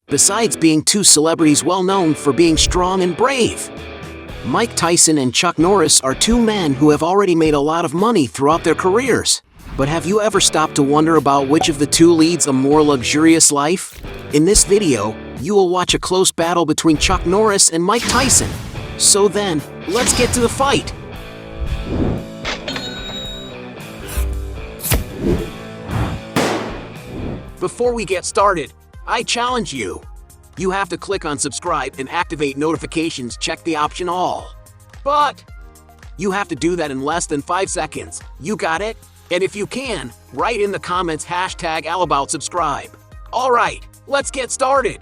besides being two celebrities well known for being strong and brave. Mike Tyson and Chuck Norris are two men who have already made a lot of money throughout their careers. But have you ever stopped to wonder about which of the two leads a more luxurious life? In this video, you will watch a close battle between Chuck Norris and Mike Tyson. So then, let's get to the fight. Before we get started, I challenge you. You have to click on subscribe and activate notifications, check the option all. But you have to do that in less than 5 seconds. You got it? And if you can, write in the comments #AllAboutSubscribe. Alright, let's get started.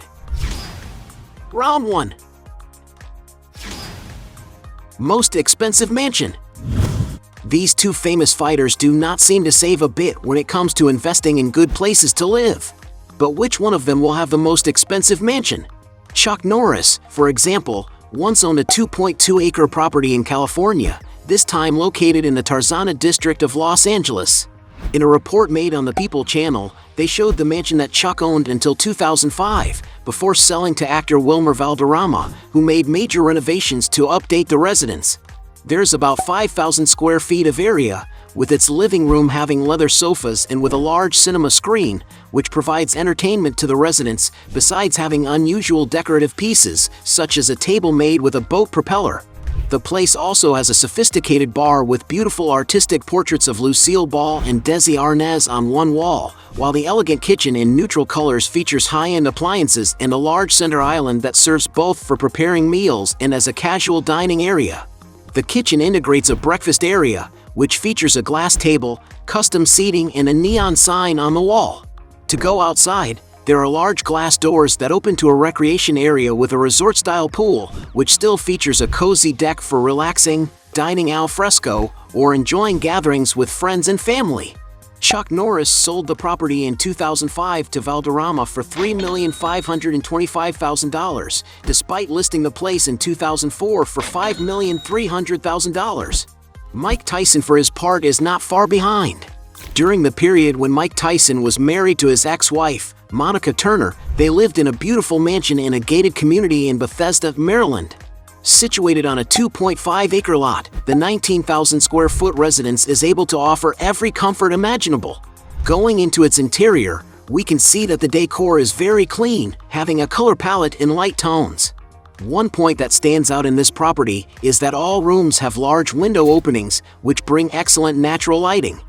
Round 1. Most expensive mansion. These two famous fighters do not seem to save a bit when it comes to investing in good places to live. But which one of them will have the most expensive mansion? Chuck Norris, for example, once owned a 2.2-acre property in California, this time located in the Tarzana district of Los Angeles. In a report made on the People channel, they showed the mansion that Chuck owned until 2005, before selling to actor Wilmer Valderrama, who made major renovations to update the residence. There's about 5,000 square feet of area, with its living room having leather sofas and with a large cinema screen, which provides entertainment to the residents, besides having unusual decorative pieces, such as a table made with a boat propeller. The place also has a sophisticated bar with beautiful artistic portraits of Lucille Ball and Desi Arnaz on one wall, while the elegant kitchen in neutral colors features high-end appliances and a large center island that serves both for preparing meals and as a casual dining area. The kitchen integrates a breakfast area, which features a glass table, custom seating, and a neon sign on the wall. To go outside, there are large glass doors that open to a recreation area with a resort-style pool, which still features a cozy deck for relaxing, dining al fresco, or enjoying gatherings with friends and family. Chuck Norris sold the property in 2005 to Valderrama for $3,525,000, despite listing the place in 2004 for $5,300,000. Mike Tyson, for his part, is not far behind. During the period when Mike Tyson was married to his ex-wife, Monica Turner, they lived in a beautiful mansion in a gated community in Bethesda, Maryland. Situated on a 2.5-acre lot, the 19,000 square foot residence is able to offer every comfort imaginable. Going into its interior, we can see that the decor is very clean, having a color palette in light tones. One point that stands out in this property is that all rooms have large window openings, which bring excellent natural lighting.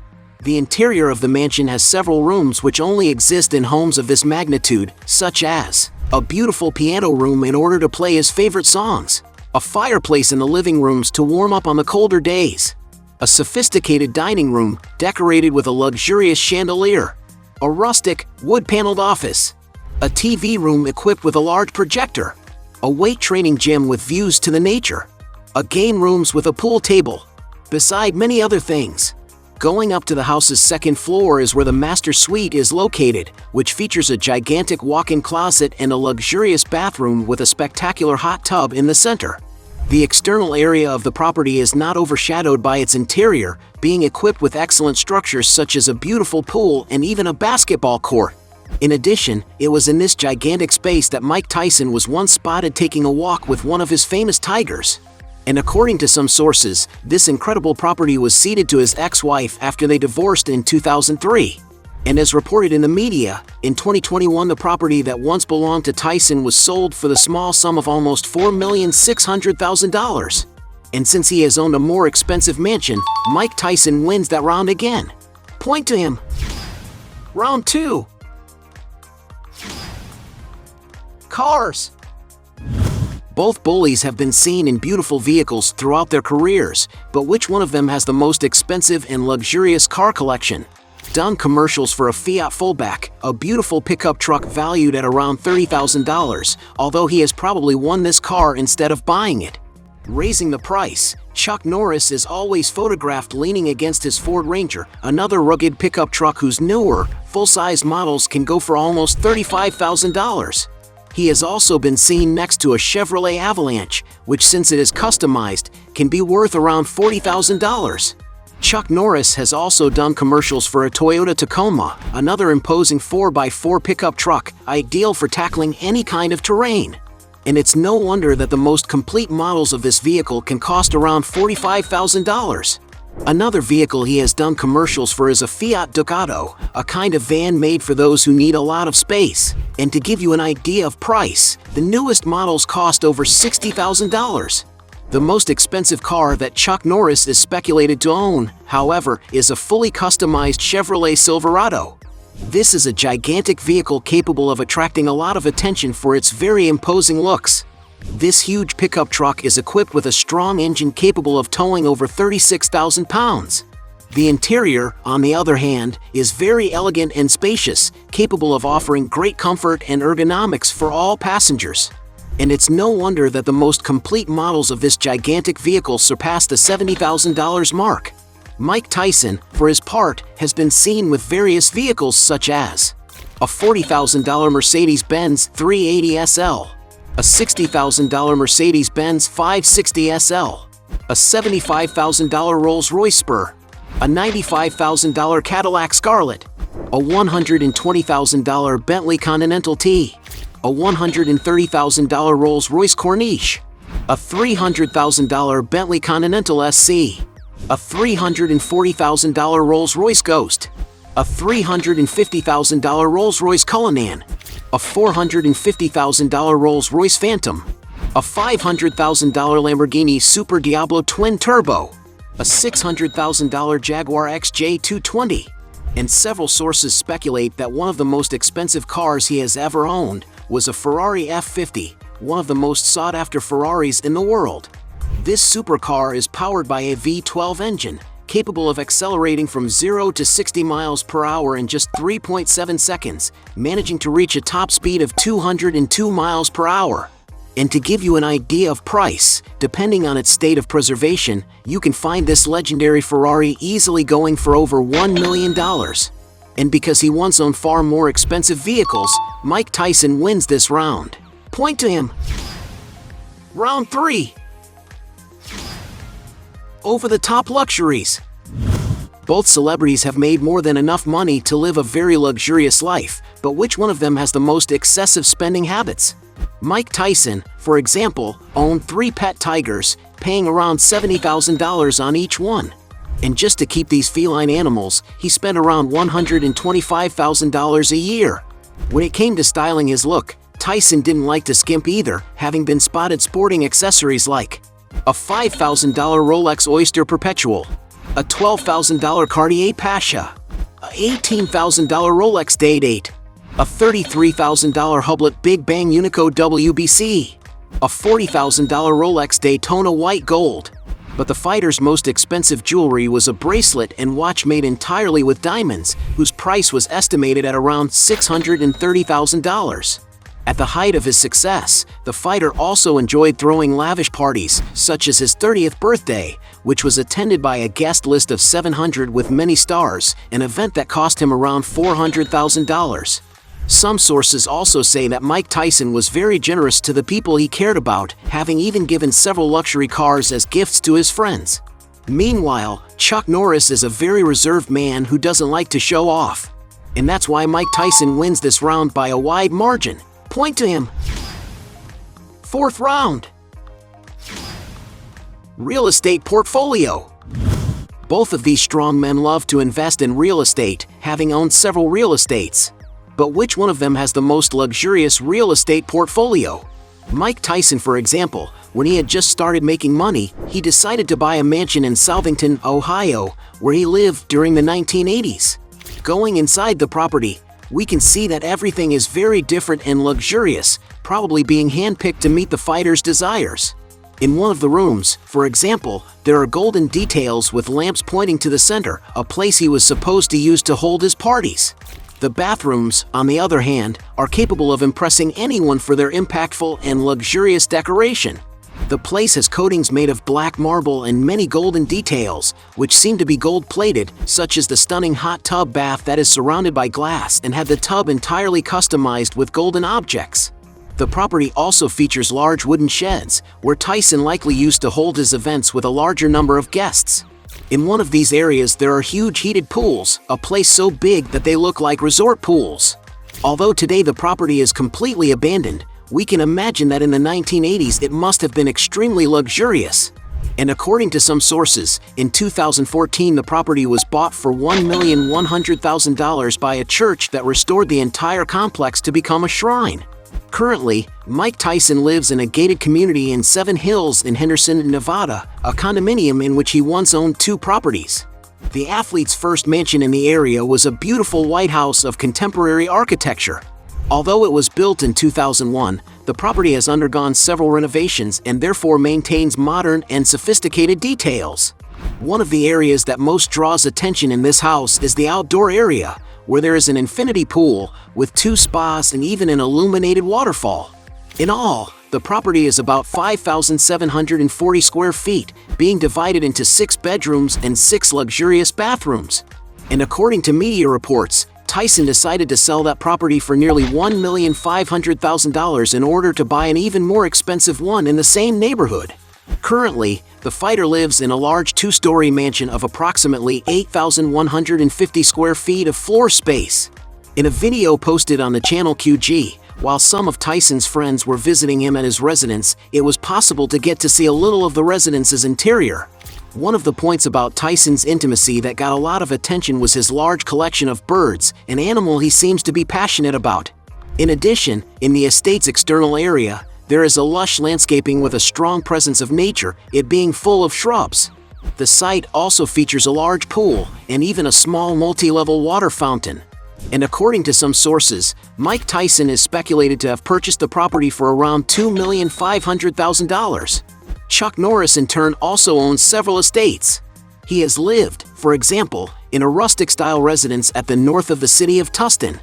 The interior of the mansion has several rooms which only exist in homes of this magnitude, such as a beautiful piano room in order to play his favorite songs, a fireplace in the living rooms to warm up on the colder days, a sophisticated dining room decorated with a luxurious chandelier, a rustic, wood-paneled office, a TV room equipped with a large projector, a weight training gym with views to the nature, a game rooms with a pool table, beside many other things. Going up to the house's second floor is where the master suite is located, which features a gigantic walk-in closet and a luxurious bathroom with a spectacular hot tub in the center. The external area of the property is not overshadowed by its interior, being equipped with excellent structures such as a beautiful pool and even a basketball court. In addition, it was in this gigantic space that Mike Tyson was once spotted taking a walk with one of his famous tigers. And according to some sources, this incredible property was ceded to his ex-wife after they divorced in 2003. And as reported in the media, in 2021 the property that once belonged to Tyson was sold for the small sum of almost $4,600,000. And since he has owned a more expensive mansion, Mike Tyson wins that round again. Point to him. Round 2. Cars. Both bullies have been seen in beautiful vehicles throughout their careers, but which one of them has the most expensive and luxurious car collection? Done commercials for a Fiat Fullback, a beautiful pickup truck valued at around $30,000, although he has probably won this car instead of buying it. Raising the price, Chuck Norris is always photographed leaning against his Ford Ranger, another rugged pickup truck whose newer, full-size models can go for almost $35,000. He has also been seen next to a Chevrolet Avalanche, which, since it is customized, can be worth around $40,000. Chuck Norris has also done commercials for a Toyota Tacoma, another imposing 4x4 pickup truck, ideal for tackling any kind of terrain. And it's no wonder that the most complete models of this vehicle can cost around $45,000. Another vehicle he has done commercials for is a Fiat Ducato, a kind of van made for those who need a lot of space. And to give you an idea of price, the newest models cost over $60,000. The most expensive car that Chuck Norris is speculated to own, however, is a fully customized Chevrolet Silverado. This is a gigantic vehicle capable of attracting a lot of attention for its very imposing looks. This huge pickup truck is equipped with a strong engine capable of towing over 36,000 pounds. The interior, on the other hand, is very elegant and spacious, capable of offering great comfort and ergonomics for all passengers. And it's no wonder that the most complete models of this gigantic vehicle surpass the $70,000 mark. Mike Tyson, for his part, has been seen with various vehicles such as a $40,000 Mercedes-Benz 380 SL, a $60,000 Mercedes-Benz 560 SL, a $75,000 Rolls-Royce Spur, a $95,000 Cadillac Scarlet, a $120,000 Bentley Continental T, a $130,000 Rolls-Royce Corniche, a $300,000 Bentley Continental SC, a $340,000 Rolls-Royce Ghost, a $350,000 Rolls-Royce Cullinan, a $450,000 Rolls-Royce Phantom, a $500,000 Lamborghini Super Diablo Twin Turbo, a $600,000 Jaguar XJ220, and several sources speculate that one of the most expensive cars he has ever owned was a Ferrari F50, one of the most sought-after Ferraris in the world. This supercar is powered by a V12 engine, capable of accelerating from 0 to 60 miles per hour in just 3.7 seconds, managing to reach a top speed of 202 miles per hour. And to give you an idea of price, depending on its state of preservation, you can find this legendary Ferrari easily going for over $1 million. And because he once owned far more expensive vehicles, Mike Tyson wins this round. Point to him. Round 3. Over-the-top luxuries. Both celebrities have made more than enough money to live a very luxurious life, but which one of them has the most excessive spending habits? Mike Tyson, for example, owned 3 pet tigers, paying around $70,000 on each one. And just to keep these feline animals, he spent around $125,000 a year. When it came to styling his look, Tyson didn't like to skimp either, having been spotted sporting accessories like a $5,000 Rolex Oyster Perpetual, a $12,000 Cartier Pasha, a $18,000 Rolex Day-Date, a $33,000 Hublot Big Bang Unico WBC, a $40,000 Rolex Daytona White Gold. But the fighter's most expensive jewelry was a bracelet and watch made entirely with diamonds, whose price was estimated at around $630,000. At the height of his success, the fighter also enjoyed throwing lavish parties, such as his 30th birthday, which was attended by a guest list of 700 with many stars, an event that cost him around $400,000. Some sources also say that Mike Tyson was very generous to the people he cared about, having even given several luxury cars as gifts to his friends. Meanwhile, Chuck Norris is a very reserved man who doesn't like to show off. And that's why Mike Tyson wins this round by a wide margin. Point to him. 4th round. Real estate portfolio. Both of these strong men love to invest in real estate, having owned several real estates. But which one of them has the most luxurious real estate portfolio? Mike Tyson, for example, when he had just started making money, he decided to buy a mansion in Southington, Ohio, where he lived during the 1980s. Going inside the property, we can see that everything is very different and luxurious, probably being handpicked to meet the fighter's desires. In one of the rooms, for example, there are golden details with lamps pointing to the center, a place he was supposed to use to hold his parties. The bathrooms, on the other hand, are capable of impressing anyone for their impactful and luxurious decoration. The place has coatings made of black marble and many golden details, which seem to be gold-plated, such as the stunning hot tub bath that is surrounded by glass and had the tub entirely customized with golden objects. The property also features large wooden sheds, where Tyson likely used to hold his events with a larger number of guests. In one of these areas there are huge heated pools, a place so big that they look like resort pools. Although today the property is completely abandoned, we can imagine that in the 1980s it must have been extremely luxurious. And according to some sources, in 2014 the property was bought for $1,100,000 by a church that restored the entire complex to become a shrine. Currently, Mike Tyson lives in a gated community in Seven Hills in Henderson, Nevada, a condominium in which he once owned 2 properties. The athlete's first mansion in the area was a beautiful white house of contemporary architecture. Although it was built in 2001, the property has undergone several renovations and therefore maintains modern and sophisticated details. One of the areas that most draws attention in this house is the outdoor area, where there is an infinity pool with 2 spas and even an illuminated waterfall. In all, the property is about 5,740 square feet, being divided into 6 bedrooms and 6 luxurious bathrooms. And according to media reports, Tyson decided to sell that property for nearly $1,500,000 in order to buy an even more expensive one in the same neighborhood. Currently, the fighter lives in a large 2-story mansion of approximately 8,150 square feet of floor space. In a video posted on the channel QG, while some of Tyson's friends were visiting him at his residence, it was possible to get to see a little of the residence's interior. One of the points about Tyson's intimacy that got a lot of attention was his large collection of birds, an animal he seems to be passionate about. In addition, in the estate's external area, there is a lush landscaping with a strong presence of nature, it being full of shrubs. The site also features a large pool and even a small multi-level water fountain. And according to some sources, Mike Tyson is speculated to have purchased the property for around $2,500,000. Chuck Norris in turn also owns several estates. He has lived, for example, in a rustic-style residence at the north of the city of Tustin.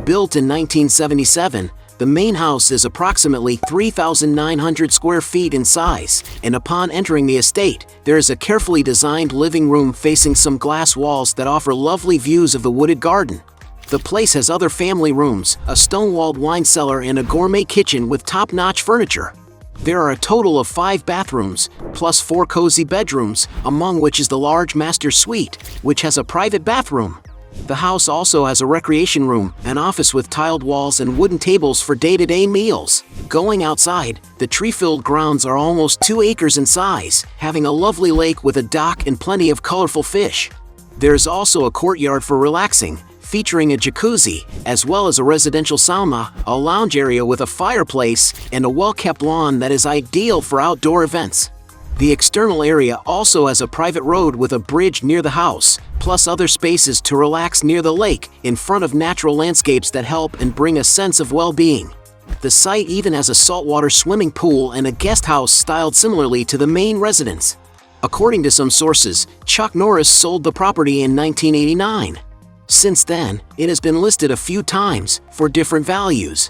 Built in 1977, the main house is approximately 3,900 square feet in size, and upon entering the estate, there is a carefully designed living room facing some glass walls that offer lovely views of the wooded garden. The place has other family rooms, a stone-walled wine cellar and a gourmet kitchen with top-notch furniture. There are a total of 5 bathrooms, plus 4 cozy bedrooms, among which is the large master suite, which has a private bathroom. The house also has a recreation room, an office with tiled walls and wooden tables for day-to-day meals. Going outside, the tree-filled grounds are almost 2 acres in size, having a lovely lake with a dock and plenty of colorful fish. There is also a courtyard for relaxing, featuring a jacuzzi, as well as a residential sauna, a lounge area with a fireplace, and a well-kept lawn that is ideal for outdoor events. The external area also has a private road with a bridge near the house, plus other spaces to relax near the lake, in front of natural landscapes that help and bring a sense of well-being. The site even has a saltwater swimming pool and a guest house styled similarly to the main residence. According to some sources, Chuck Norris sold the property in 1989. Since then, it has been listed a few times for different values.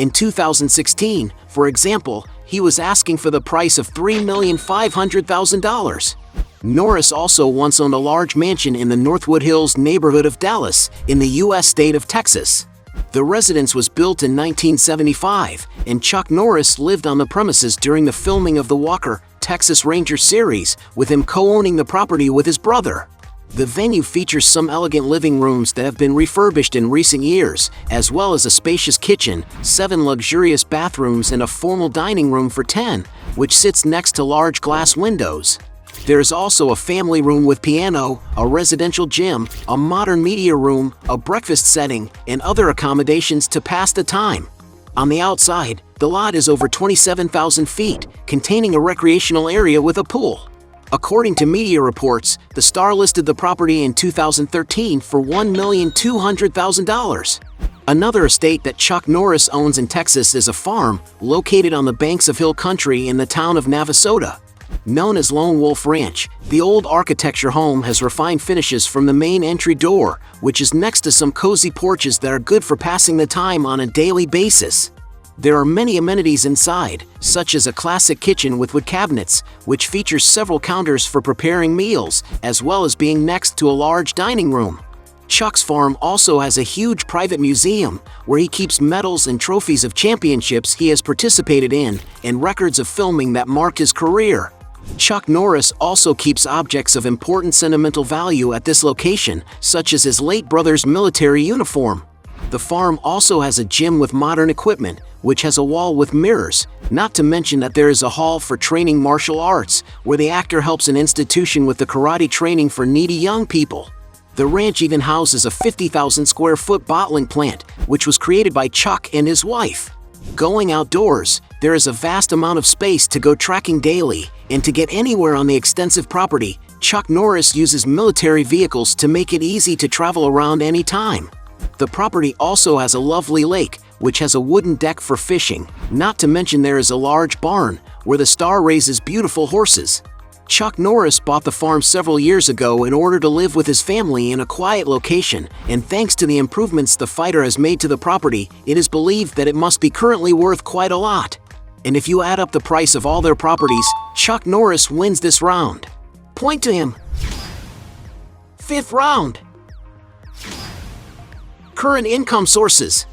In 2016, for example, he was asking for the price of $3,500,000. Norris also once owned a large mansion in the Northwood Hills neighborhood of Dallas, in the U.S. state of Texas. The residence was built in 1975, and Chuck Norris lived on the premises during the filming of the Walker, Texas Ranger series, with him co-owning the property with his brother. The venue features some elegant living rooms that have been refurbished in recent years, as well as a spacious kitchen, 7 luxurious bathrooms and a formal dining room for 10, which sits next to large glass windows. There is also a family room with piano, a residential gym, a modern media room, a breakfast setting, and other accommodations to pass the time. On the outside, the lot is over 27,000 feet, containing a recreational area with a pool. According to media reports, the star listed the property in 2013 for $1,200,000. Another estate that Chuck Norris owns in Texas is a farm located on the banks of hill country in the town of Navasota. Known as Lone Wolf Ranch, the old architecture home has refined finishes from the main entry door, which is next to some cozy porches that are good for passing the time on a daily basis. There are many amenities inside, such as a classic kitchen with wood cabinets, which features several counters for preparing meals, as well as being next to a large dining room. Chuck's farm also has a huge private museum, where he keeps medals and trophies of championships he has participated in, and records of filming that marked his career. Chuck Norris also keeps objects of important sentimental value at this location, such as his late brother's military uniform. The farm also has a gym with modern equipment, which has a wall with mirrors, not to mention that there is a hall for training martial arts, where the actor helps an institution with the karate training for needy young people. The ranch even houses a 50,000 square foot bottling plant, which was created by Chuck and his wife. Going outdoors, there is a vast amount of space to go trekking daily, and to get anywhere on the extensive property, Chuck Norris uses military vehicles to make it easy to travel around any time. The property also has a lovely lake, which has a wooden deck for fishing, not to mention there is a large barn, where the star raises beautiful horses. Chuck Norris bought the farm several years ago in order to live with his family in a quiet location, and thanks to the improvements the fighter has made to the property, it is believed that it must be currently worth quite a lot. And if you add up the price of all their properties, Chuck Norris wins this round. Point to him. 5th round. Current income sources.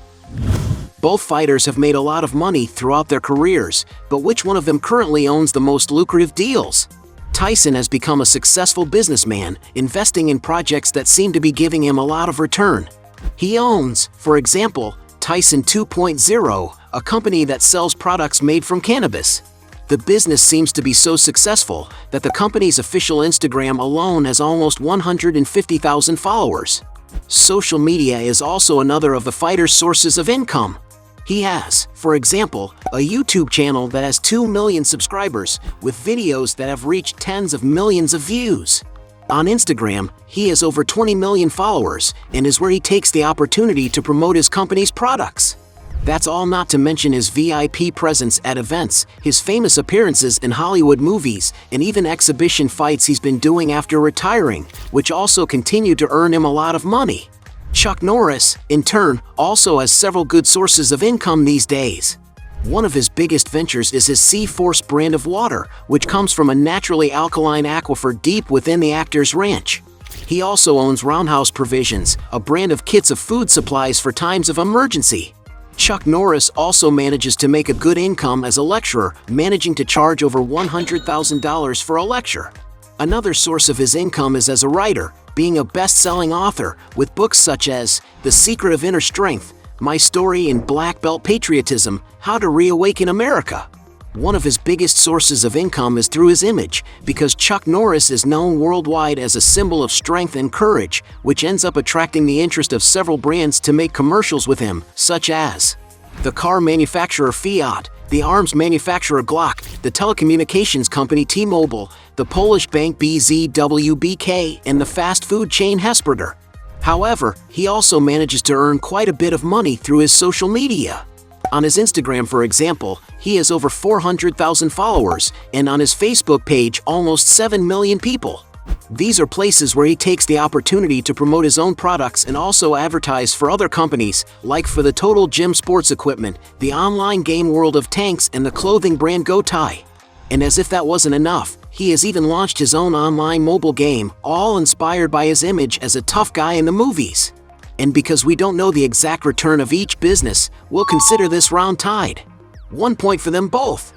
Both fighters have made a lot of money throughout their careers, but which one of them currently owns the most lucrative deals? Tyson has become a successful businessman, investing in projects that seem to be giving him a lot of return. He owns, for example, Tyson 2.0, a company that sells products made from cannabis. The business seems to be so successful that the company's official Instagram alone has almost 150,000 followers. Social media is also another of the fighter's sources of income. He has, for example, a YouTube channel that has 2 million subscribers, with videos that have reached tens of millions of views. On Instagram, he has over 20 million followers, and is where he takes the opportunity to promote his company's products. That's all not to mention his VIP presence at events, his famous appearances in Hollywood movies, and even exhibition fights he's been doing after retiring, which also continue to earn him a lot of money. Chuck Norris, in turn, also has several good sources of income these days. One of his biggest ventures is his Sea-Force brand of water, which comes from a naturally alkaline aquifer deep within the actor's ranch. He also owns Roundhouse Provisions, a brand of kits of food supplies for times of emergency. Chuck Norris also manages to make a good income as a lecturer, managing to charge over $100,000 for a lecture. Another source of his income is as a writer, being a best-selling author with books such as The Secret of Inner Strength, My Story in Black Belt Patriotism, How to Reawaken America. One of his biggest sources of income is through his image, because Chuck Norris is known worldwide as a symbol of strength and courage, which ends up attracting the interest of several brands to make commercials with him, such as the car manufacturer Fiat, the arms manufacturer Glock, the telecommunications company T-Mobile, the Polish bank BZWBK, and the fast food chain Hesperder. However, he also manages to earn quite a bit of money through his social media. On his Instagram, for example, he has over 400,000 followers, and on his Facebook page, almost 7 million people. These are places where he takes the opportunity to promote his own products and also advertise for other companies, like for the Total Gym sports equipment, the online game World of Tanks, and the clothing brand GoTie. And as if that wasn't enough, he has even launched his own online mobile game, all inspired by his image as a tough guy in the movies. And because we don't know the exact return of each business, we'll consider this round tied. 1 point for them both.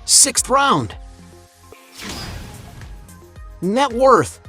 6th round. Net worth.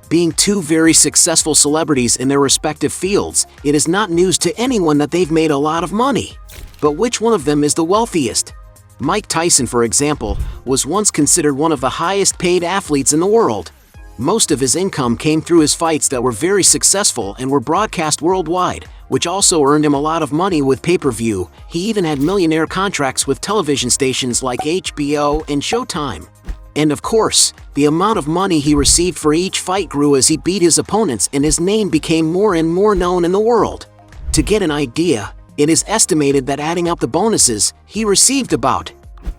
Being two very successful celebrities in their respective fields, it is not news to anyone that they've made a lot of money. But which one of them is the wealthiest? Mike Tyson, for example, was once considered one of the highest paid athletes in the world. Most of his income came through his fights that were very successful and were broadcast worldwide, which also earned him a lot of money with pay-per-view. He even had millionaire contracts with television stations like HBO and Showtime. And of course, the amount of money he received for each fight grew as he beat his opponents, and his name became more and more known in the world. To get an idea, it is estimated that adding up the bonuses, he received about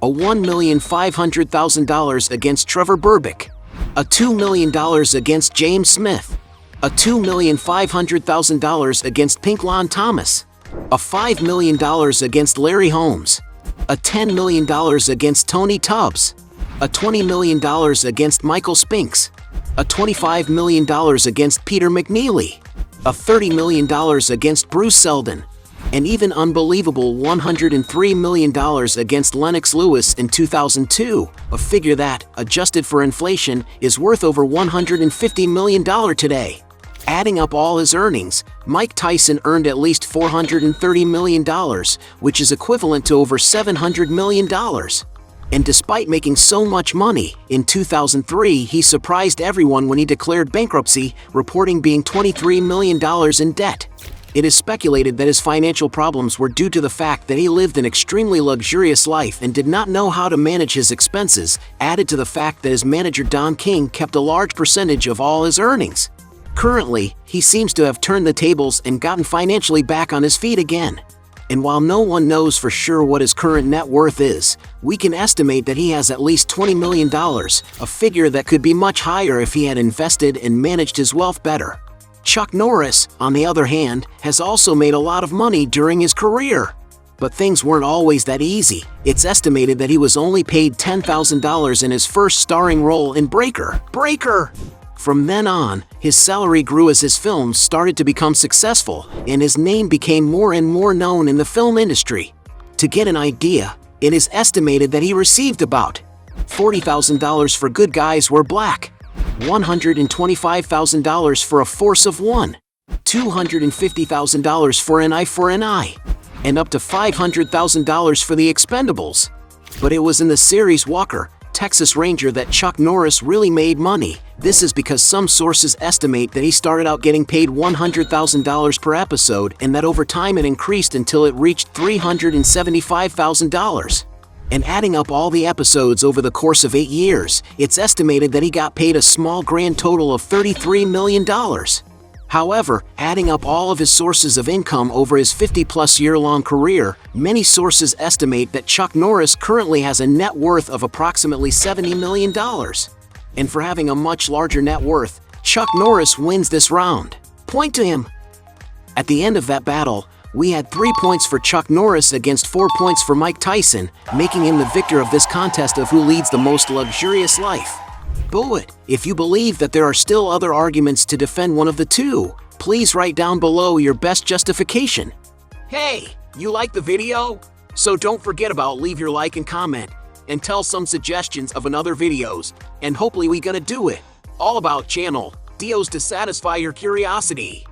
a $1,500,000 against Trevor Berbick, a $2 million against James Smith, a $2,500,000 against Pinklon Thomas, a $5 million against Larry Holmes, a $10 million against Tony Tubbs, a $20 million against Michael Spinks, a $25 million against Peter McNeely, a $30 million against Bruce Seldon, An even unbelievable $103 million against Lennox Lewis in 2002, a figure that, adjusted for inflation, is worth over $150 million today. Adding up all his earnings, Mike Tyson earned at least $430 million, which is equivalent to over $700 million. And despite making so much money, in 2003 he surprised everyone when he declared bankruptcy, reporting being $23 million in debt. It is speculated that his financial problems were due to the fact that he lived an extremely luxurious life and did not know how to manage his expenses, added to the fact that his manager Don King kept a large percentage of all his earnings. Currently, he seems to have turned the tables and gotten financially back on his feet again. And while no one knows for sure what his current net worth is, we can estimate that he has at least $20 million, a figure that could be much higher if he had invested and managed his wealth better. Chuck Norris, on the other hand, has also made a lot of money during his career. But things weren't always that easy. It's estimated that he was only paid $10,000 in his first starring role in Breaker. From then on, his salary grew as his films started to become successful, and his name became more and more known in the film industry. To get an idea, it is estimated that he received about $40,000 for Good Guys Wear Black, $125,000 for A Force of One, $250,000 for An Eye for an Eye, and up to $500,000 for The Expendables. But it was in the series Walker, Texas Ranger that Chuck Norris really made money. This is because some sources estimate that he started out getting paid $100,000 per episode and that over time it increased until it reached $375,000. And adding up all the episodes over the course of 8 years, it's estimated that he got paid a small grand total of $33 million. However, adding up all of his sources of income over his 50-plus year-long career, many sources estimate that Chuck Norris currently has a net worth of approximately $70 million. And for having a much larger net worth, Chuck Norris wins this round. Point to him. At the end of that battle, we had 3 points for Chuck Norris against 4 points for Mike Tyson, making him the victor of this contest of who leads the most luxurious life. But if you believe that there are still other arguments to defend one of the two, please write down below your best justification. Hey, you like the video? So don't forget about leave your like and comment, and tell some suggestions of another videos, and hopefully we gonna do it. All about channel, Dios to satisfy your curiosity.